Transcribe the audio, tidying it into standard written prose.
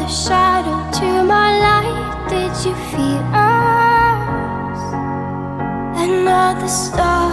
shadow to my light. Did you feel us? Another star.